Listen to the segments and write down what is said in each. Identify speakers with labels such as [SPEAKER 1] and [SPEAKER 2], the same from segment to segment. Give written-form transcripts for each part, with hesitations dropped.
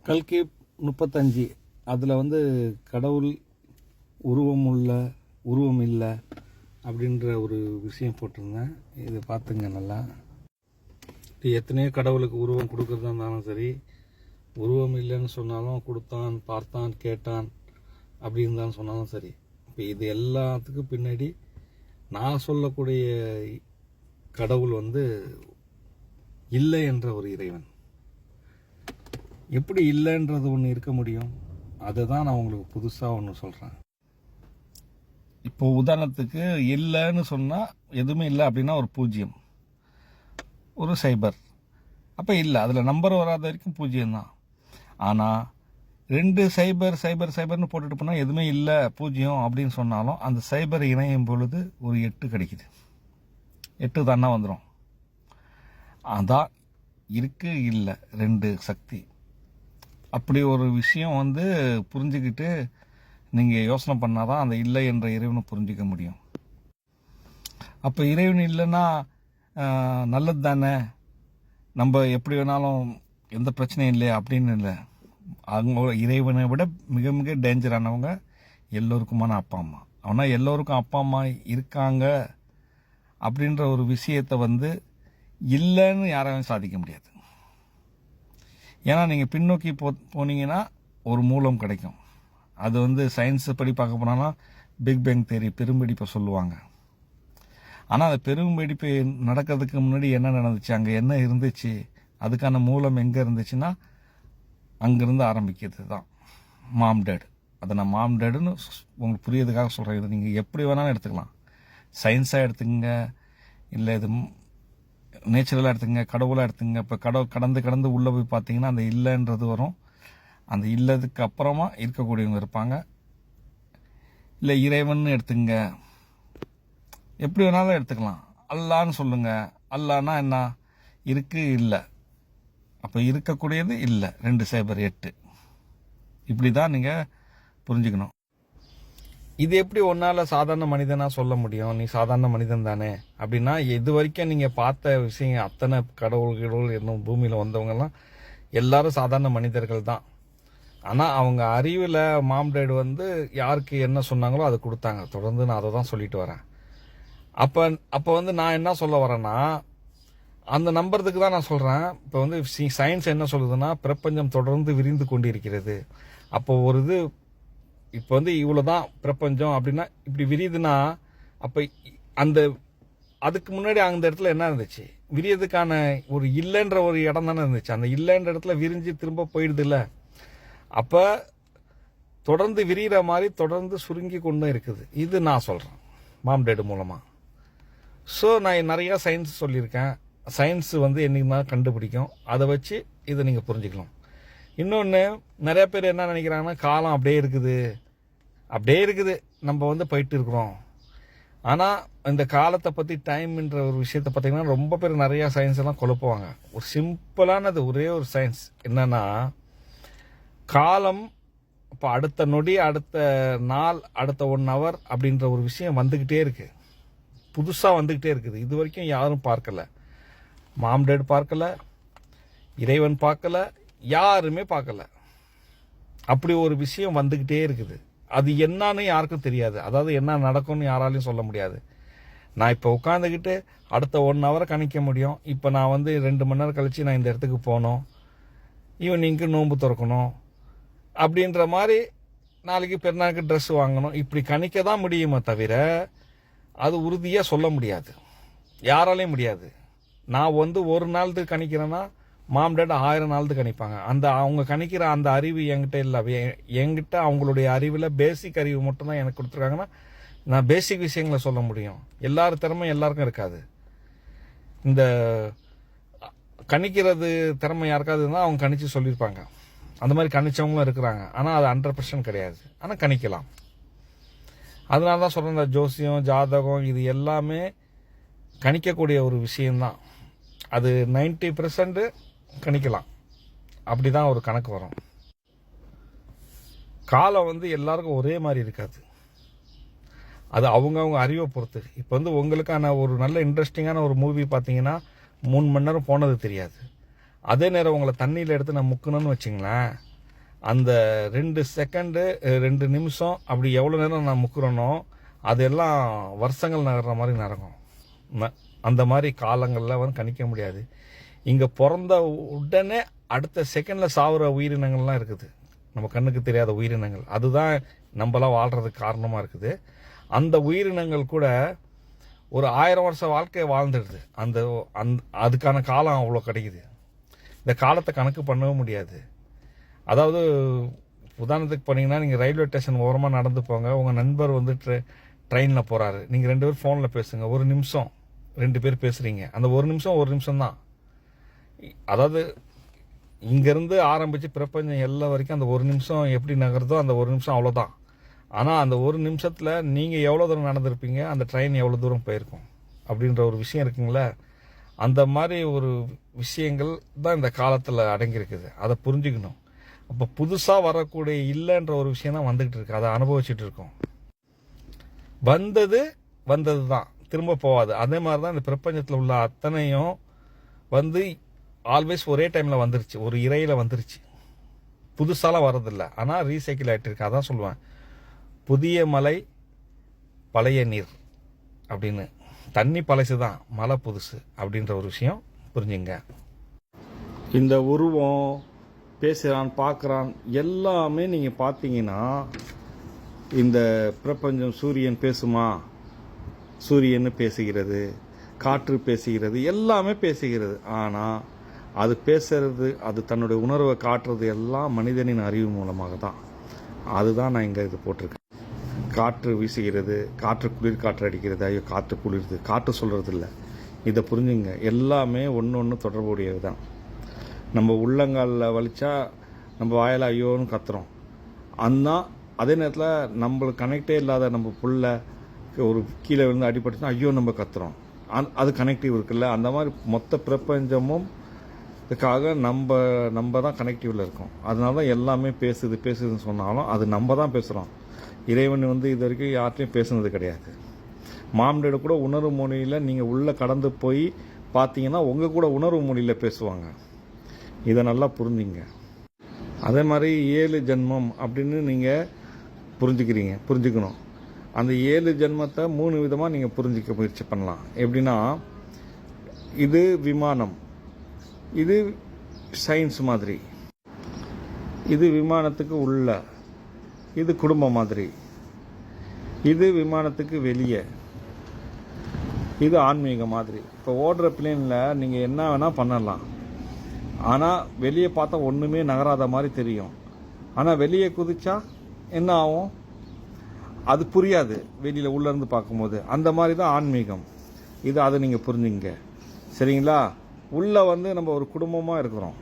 [SPEAKER 1] கல்கி 35 அதில் கடவுள் உருவம் இல்லை அப்படின்ற ஒரு விஷயம் போட்டிருந்தேன். இது பார்த்துங்க நல்லா. எத்தனையோ கடவுளுக்கு உருவம் கொடுக்குறதா இருந்தாலும் சரி, உருவம் இல்லைன்னு சொன்னாலும் கொடுத்தான், பார்த்தான், கேட்டான் அப்படின்னு தான் சொன்னாலும் சரி. இப்போ இது எல்லாத்துக்கும் பின்னாடி நான் சொல்லக்கூடிய கடவுள் இல்லை என்ற ஒரு இறைவன். எப்படி இல்லைன்றது ஒன்று இருக்க முடியும்? அதை தான் நான் உங்களுக்கு புதுசாக ஒன்று சொல்கிறேன். இப்போ உதாரணத்துக்கு இல்லைன்னு சொன்னால் எதுவுமே இல்லை அப்படின்னா ஒரு 0, ஒரு சைபர், அப்போ இல்லை, அதில் நம்பர் வராத வரைக்கும் 0 தான். ஆனால் 2 சைபர் சைபர் சைபர்னு போட்டுட்டு போனால் எதுவுமே இல்லை 0 அப்படின்னு சொன்னாலும் அந்த சைபர் இணையும் பொழுது ஒரு 8 கிடைக்குது. 8 தானே வந்துடும். அதான் இருக்கு இல்லை 2 சக்தி. அப்படி ஒரு விஷயம் புரிஞ்சுக்கிட்டு நீங்கள் யோசனை பண்ணாதான் அந்த இல்லை என்ற இறைவனை புரிஞ்சிக்க முடியும். அப்போ இறைவன் இல்லைன்னா நல்லது தானே, நம்ம எப்படி வேணாலும் எந்த பிரச்சனையும் இல்லையா அப்படின்னு இல்லை. அவங்க இறைவனை விட மிக மிக டேஞ்சரானவங்க எல்லோருக்குமான அப்பா அம்மா. ஆனால் எல்லோருக்கும் அப்பா அம்மா இருக்காங்க அப்படின்ற ஒரு விஷயத்தை இல்லைன்னு யாராலையும் சாதிக்க முடியாது. ஏன்னா நீங்கள் பின்னோக்கி போனீங்கன்னா ஒரு மூலம் கிடைக்கும். அது சயின்ஸ் படி பார்க்க போனாலும் பிக் பேங் தேரி, பெரும்பெடிப்பை சொல்லுவாங்க. ஆனால் அந்த பெரும்பெடிப்பு நடக்கிறதுக்கு முன்னாடி என்ன நடந்துச்சு, அங்கே என்ன இருந்துச்சு, அதுக்கான மூலம் எங்கே இருந்துச்சுன்னா அங்கேருந்து ஆரம்பிக்கிறது தான் மாம் டேட். அதை நான் மாம் டேடுன்னு உங்களுக்கு புரியறதுக்காக சொல்கிறேன். இது நீங்கள் எப்படி வேணாலும் எடுத்துக்கலாம். சயின்ஸாக எடுத்துங்க, இல்லை இது நேச்சுரலாக எடுத்துங்க, கடவுளாக எடுத்துங்க. இப்போ கடந்து உள்ளே போய் பார்த்தீங்கன்னா அந்த இல்லைன்றது வரும். அந்த இல்லதுக்கு அப்புறமா இருக்கக்கூடியவங்க இருப்பாங்க. இல்லை இறைவன் எடுத்துங்க, எப்படி வேணாலும் எடுத்துக்கலாம். அல்லான்னு சொல்லுங்க. அல்லான்னா என்ன? இருக்கு இல்லை. அப்போ இருக்கக்கூடியது இல்லை 2 சைபர் 8. இப்படி தான் நீங்கள் புரிஞ்சுக்கணும். இது எப்படி ஒன்னால சாதாரண மனிதனா சொல்ல முடியும்? நீ சாதாரண மனிதன் தானே அப்படின்னா, இது வரைக்கும் நீங்க பார்த்த விஷயம் அத்தனை கடவுள்கள் இன்னும் பூமியில வந்தவங்கலாம் எல்லாரும் சாதாரண மனிதர்கள் தான். ஆனா அவங்க அறிவுல மாம் டேட் யாருக்கு என்ன சொன்னாங்களோ அதை கொடுத்தாங்க. தொடர்ந்து நான் அதை தான் சொல்லிட்டு வரேன். அப்ப நான் என்ன சொல்ல வரேன்னா, அந்த நம்புறதுக்கு தான் நான் சொல்றேன். இப்போ சயின்ஸ் என்ன சொல்லுதுன்னா, பிரபஞ்சம் தொடர்ந்து விரிந்து கொண்டிருக்கிறது. அப்போ ஒரு இது இப்போ இவ்வளவுதான் பிரபஞ்சம் அப்படின்னா இப்படி விரியுதுன்னா, அப்ப அதுக்கு முன்னாடி அந்த இடத்துல என்ன இருந்துச்சு? விரியதுக்கான ஒரு இல்லைன்ற ஒரு இடம் தானே இருந்துச்சு. அந்த இல்லைன்ற இடத்துல விரிஞ்சு திரும்ப போயிடுது இல்ல. அப்ப தொடர்ந்து விரிகிற மாதிரி தொடர்ந்து சுருங்கி கொண்டு இருக்குது. இது நான் சொல்றேன் மாம் டேட் மூலமா. ஸோ நான் நிறைய சயின்ஸ் சொல்லியிருக்கேன். சயின்ஸ் என்னைக்குமா கண்டுபிடிக்கும். அதை வச்சு இதை நீங்க புரிஞ்சுக்கலாம். இன்னொன்று, நிறைய பேர் என்ன நினைக்கிறாங்கன்னா, காலம் அப்படியே இருக்குது, நம்ம போயிட்டு இருக்கிறோம். ஆனால் இந்த காலத்தை பற்றி, டைம்ன்ற ஒரு விஷயத்தை பார்த்தீங்கன்னா ரொம்ப பேர் நிறையா சயின்ஸ் எல்லாம் குழப்புவாங்க. ஒரு சிம்பிளானது ஒரே ஒரு சயின்ஸ் என்னன்னா, காலம் இப்போ அடுத்த நொடி, அடுத்த நாள், அடுத்த 1 hour அப்படின்ற ஒரு விஷயம் வந்துக்கிட்டே இருக்கு. புதுசாக வந்துக்கிட்டே இருக்குது. இது வரைக்கும் யாரும் பார்க்கல. மாம் டேட் பார்க்கல, இறைவன் பார்க்கல, யாருமே பார்க்கல. அப்படி ஒரு விஷயம் வந்துகிட்டே இருக்குது. அது என்னன்னு யாருக்கும் தெரியாது. அதாவது என்ன நடக்கும்னு யாராலையும் சொல்ல முடியாது. நான் இப்போ உட்காந்துக்கிட்டு அடுத்த 1 hour கணிக்க முடியும். இப்போ நான் 2 மணி நேரம் கழிச்சு நான் இந்த இடத்துக்கு போகணும், ஈவினிங்க்கு நோன்பு திறக்கணும் அப்படின்ற மாதிரி, நாளைக்கு பெருநாளுக்கு ட்ரெஸ் வாங்கணும், இப்படி கணிக்க தான் முடியுமே தவிர அது உறுதியாக சொல்ல முடியாது. யாராலையும் முடியாது. நான் 1 நாளுக்கு கணிக்கிறேன்னா மாம் டேட் 1000 நாளுக்கு கணிப்பாங்க. அவங்க கணிக்கிற அந்த அறிவு என்கிட்ட இல்லை. என்கிட்ட அவங்களுடைய அறிவில் பேசிக் அறிவு மட்டும்தான் எனக்கு கொடுத்துருக்காங்கன்னா, நான் பேசிக் விஷயங்களை சொல்ல முடியும். எல்லாரும் திறமை எல்லாருக்கும் இருக்காது. இந்த கணிக்கிறது திறமை யாருக்காவது இருந்தால் அவங்க கணிச்சு சொல்லியிருப்பாங்க. அந்த மாதிரி கணிச்சவங்களும் இருக்கிறாங்க. ஆனால் அது 100% கிடையாது. ஆனால் கணிக்கலாம். அதனால தான் சொல்கிறேன், இந்த ஜோசியம், ஜாதகம் இது எல்லாமே கணிக்கக்கூடிய ஒரு விஷயம்தான். அது 90% கணிக்கலாம். அப்படிதான் ஒரு கணக்கு வரும். காலம் எல்லாருக்கும் ஒரே மாதிரி இருக்காது. அது அவங்க அறிவை பொறுத்து. இப்போ உங்களுக்கான ஒரு நல்ல இன்ட்ரெஸ்டிங்கான ஒரு மூவி பார்த்தீங்கன்னா 3 மணி நேரம் போனது தெரியாது. அதே நேரம் உங்களை தண்ணியில் எடுத்து நான் முக்கணும்னு வச்சிங்களேன், அந்த 2 செகண்டு 2 நிமிஷம் அப்படி எவ்வளோ நேரம் நான் முக்குறனோ அதெல்லாம் வருஷங்கள் நகர்ற மாதிரி நடக்கும். அந்த மாதிரி காலங்களில் வந்து கணிக்க முடியாது. இங்கே பிறந்த உடனே அடுத்த செகண்டில் சாவுற உயிரினங்கள்லாம் இருக்குது, நம்ம கண்ணுக்கு தெரியாத உயிரினங்கள். அதுதான் நம்மளாம் வாழ்கிறதுக்கு காரணமாக இருக்குது. அந்த உயிரினங்கள் கூட ஒரு 1000 வருஷம் வாழ்க்கையை வாழ்ந்துடுது. அதுக்கான காலம் அவ்வளோ கிடைக்குது. இந்த காலத்தை கணக்கு பண்ணவே முடியாது. அதாவது உதாரணத்துக்கு போனீங்கன்னா, நீங்கள் ரயில்வே ஸ்டேஷன் ஓரமாக நடந்து போங்க, உங்கள் நண்பர் வந்து ட்ரெயினில் போகிறாரு, நீங்கள் 2 பேர் ஃபோனில் பேசுங்க, 1 நிமிஷம் 2 பேர் பேசுகிறீங்க, அந்த 1 நிமிஷம் தான். அதாவது இங்கேருந்து ஆரம்பித்து பிரபஞ்சம் எல்லாம் வரைக்கும் அந்த 1 நிமிஷம் எப்படி நகருதோ அந்த 1 நிமிஷம் அவ்வளோதான். ஆனால் அந்த 1 நிமிஷத்தில் நீங்கள் எவ்வளோ தூரம் நடந்திருப்பீங்க, அந்த ட்ரெயின் எவ்வளோ தூரம் போயிருக்கும் அப்படின்ற ஒரு விஷயம் இருக்குங்களே. அந்த மாதிரி ஒரு விஷயங்கள் தான் இந்த காலத்தில் அடங்கியிருக்குது. அதை புரிஞ்சுக்கணும். அப்போ புதுசாக வரக்கூடிய இல்லைன்ற ஒரு விஷயம் தான் வந்துக்கிட்டு இருக்கு, அதை அனுபவிச்சுட்டு இருக்கோம். வந்தது தான், திரும்ப போகாது. அதே மாதிரி தான் இந்த பிரபஞ்சத்தில் உள்ள அத்தனையும் வந்து ஆல்வேஸ் ஒரே டைமில் வந்துருச்சு, ஒரு இறையில் வந்துருச்சு. புதுசாலாம் வர்றதில்லை, ஆனால் ரீசைக்கிள் ஆகிட்டு இருக்கு. அதான் சொல்லுவேன், புதிய மலை பழைய நீர் அப்படின்னு. தண்ணி பழசு தான், மலை புதுசு அப்படின்ற ஒரு விஷயம் புரிஞ்சுங்க. இந்த உருவம் பேசுகிறான், பார்க்குறான், எல்லாமே நீங்கள் பார்த்தீங்கன்னா, இந்த பிரபஞ்சம் சூரியன் பேசுமா, சூரியன் பேசுகிறது, காற்று பேசுகிறது, எல்லாமே பேசுகிறது. ஆனால் அது பேசுறது, அது தன்னுடைய உணர்வை காட்டுறது எல்லாம் மனிதனின் அறிவு மூலமாக தான். அதுதான் நான் இங்கே இது போட்டிருக்கேன். காற்று வீசுகிறது, காற்று குளிர் காற்று அடிக்கிறது, ஐயோ காற்று குளிர்து, காற்று சொல்கிறது இல்லை. இதை புரிஞ்சுங்க, எல்லாமே ஒன்று தொடர்புடையது தான். நம்ம உள்ளங்காலில் வலிச்சா நம்ம வாயில் ஐயோன்னு கத்துறோம். அதே நேரத்தில் நம்மளுக்கு கனெக்டே இல்லாத நம்ம புள்ள ஒரு கீழே விழுந்து அடிபட்டுச்சுன்னா ஐயோ நம்ம கத்துறோம். அது கனெக்டிவ் இருக்குல்ல. அந்த மாதிரி மொத்த பிரபஞ்சமும் இதுக்காக நம்ம தான் கனெக்டிவில் இருக்கோம். அதனால தான் எல்லாமே பேசுதுன்னு சொன்னாலும் அது நம்ம தான் பேசுகிறோம். இறைவன் வந்து இது வரைக்கும் யார்ட்டையும் பேசுனது கிடையாது. மாம்டேடு கூட உணர்வு மொழியில் நீங்கள் உள்ளே கடந்து போய் பார்த்தீங்கன்னா உங்கள் கூட உணர்வு மொழியில் பேசுவாங்க. இதை நல்லா புரிஞ்சுங்க. அதே மாதிரி 7 ஜென்மம் அப்படின்னு நீங்கள் புரிஞ்சுக்கணும். அந்த 7 ஜென்மத்தை 3 விதமாக நீங்கள் புரிஞ்சிக்க முயற்சி பண்ணலாம். எப்படின்னா, இது விமானம், இது சயின்ஸ் மாதிரி, இது விமானத்துக்கு உள்ள, இது குடும்பம் மாதிரி, இது விமானத்துக்கு வெளியே, இது ஆன்மீக மாதிரி. இப்போ ஓடுற பிளேனில் நீங்கள் என்ன வேணால் பண்ணலாம். ஆனால் வெளியே பார்த்தா ஒன்றுமே நகராத மாதிரி தெரியும். ஆனால் வெளியே குதிச்சா என்ன ஆகும், அது புரியாது வெளியில் உள்ளேருந்து பார்க்கும்போது. அந்த மாதிரி தான் ஆன்மீகம். அதை நீங்கள் புரிஞ்சுங்க, சரிங்களா? உள்ளே வந்து நம்ம ஒரு குடும்பமாக இருக்கிறோம்,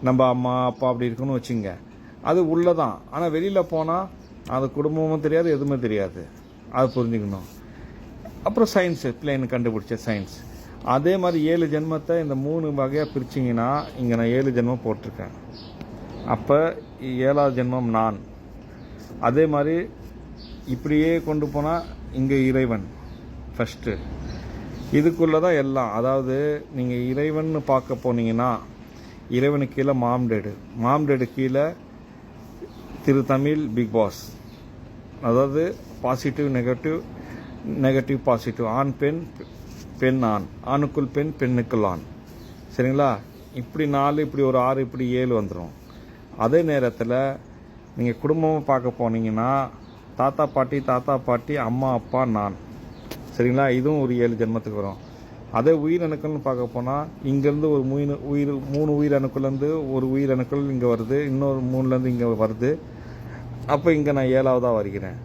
[SPEAKER 1] நம்ம அம்மா அப்பா அப்படி இருக்குன்னு வச்சுங்க, அது உள்ளே தான். ஆனால் வெளியில் போனால் அது குடும்பமும் தெரியாது, எதுவுமே தெரியாது. அது புரிஞ்சுக்கணும். அப்புறம் சயின்ஸு, பிளேன் கண்டுபிடிச்ச சயின்ஸ். அதே மாதிரி 7 ஜென்மத்தை இந்த 3 வகையாக பிரிச்சிங்கன்னா, இங்கே நான் 7 ஜென்மம் போட்டிருக்கேன். அப்போ 7ஆவது ஜென்மம் நான். அதே மாதிரி இப்படியே கொண்டு போனால் இங்கே இறைவன் ஃபஸ்ட்டு. இதுக்குள்ளே தான் எல்லாம். அதாவது நீங்கள் இறைவன் பார்க்க போனீங்கன்னா, இறைவனுக்கு கீழே மாம்டேடு கீழே திரு தமிழ் பிக் பாஸ். அதாவது பாசிட்டிவ் நெகட்டிவ் பாசிட்டிவ், ஆண் பெண், பெண் ஆண், ஆணுக்குள் பெண், பெண்ணுக்குள் ஆண், சரிங்களா? இப்படி 4, இப்படி ஒரு 6, இப்படி 7 வந்துடும். அதே நேரத்தில் நீங்கள் குடும்பமாக பார்க்க போனீங்கன்னா, தாத்தா பாட்டி, அம்மா அப்பா நான், சரிங்களா? இதுவும் ஒரு 7 ஜென்மத்துக்கு வரும். அதே உயிரணுக்கள்னு பார்க்க போனால், இங்கேருந்து ஒரு 3 உயிரணுக்கள்லேருந்து ஒரு உயிரணுக்கள் இங்கே வருது, இன்னொரு 3லேருந்து இங்கே வருது. அப்போ இங்கே நான் 7ஆவதாக வருகிறேன்.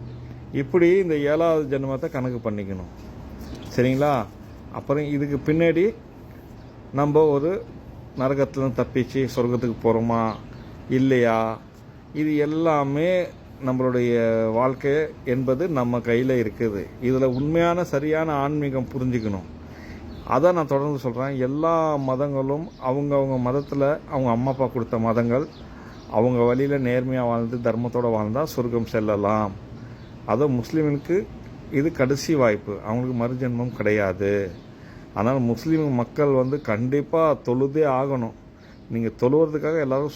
[SPEAKER 1] இப்படி இந்த 7ஆவது ஜென்மத்தை கணக்கு பண்ணிக்கணும், சரிங்களா? அப்புறம் இதுக்கு பின்னாடி நம்ம ஒரு நரகத்துலேருந்து தப்பிச்சு சொர்க்கத்துக்கு போகிறோமா இல்லையா, இது எல்லாமே நம்மளுடைய வாழ்க்கை என்பது நம்ம கையில் இருக்குது. இதில் உண்மையான சரியான ஆன்மீகம் புரிஞ்சுக்கணும். அதான் நான் தொடர்ந்து சொல்கிறேன். எல்லா மதங்களும் அவங்கவுங்க மதத்தில் அவங்க அம்மா அப்பா கொடுத்த மதங்கள், அவங்க வழியில் நேர்மையாக வாழ்ந்து தர்மத்தோடு வாழ்ந்தால் சொர்க்கம் செல்லலாம். அதுவும் முஸ்லீமுக்கு இது கடைசி வாய்ப்பு, அவங்களுக்கு மறுஜென்மம் கிடையாது. அதனால் முஸ்லீம் மக்கள் வந்து கண்டிப்பாக தொழுதே ஆகணும். நீங்கள் தொழுவதுக்காக எல்லாரும்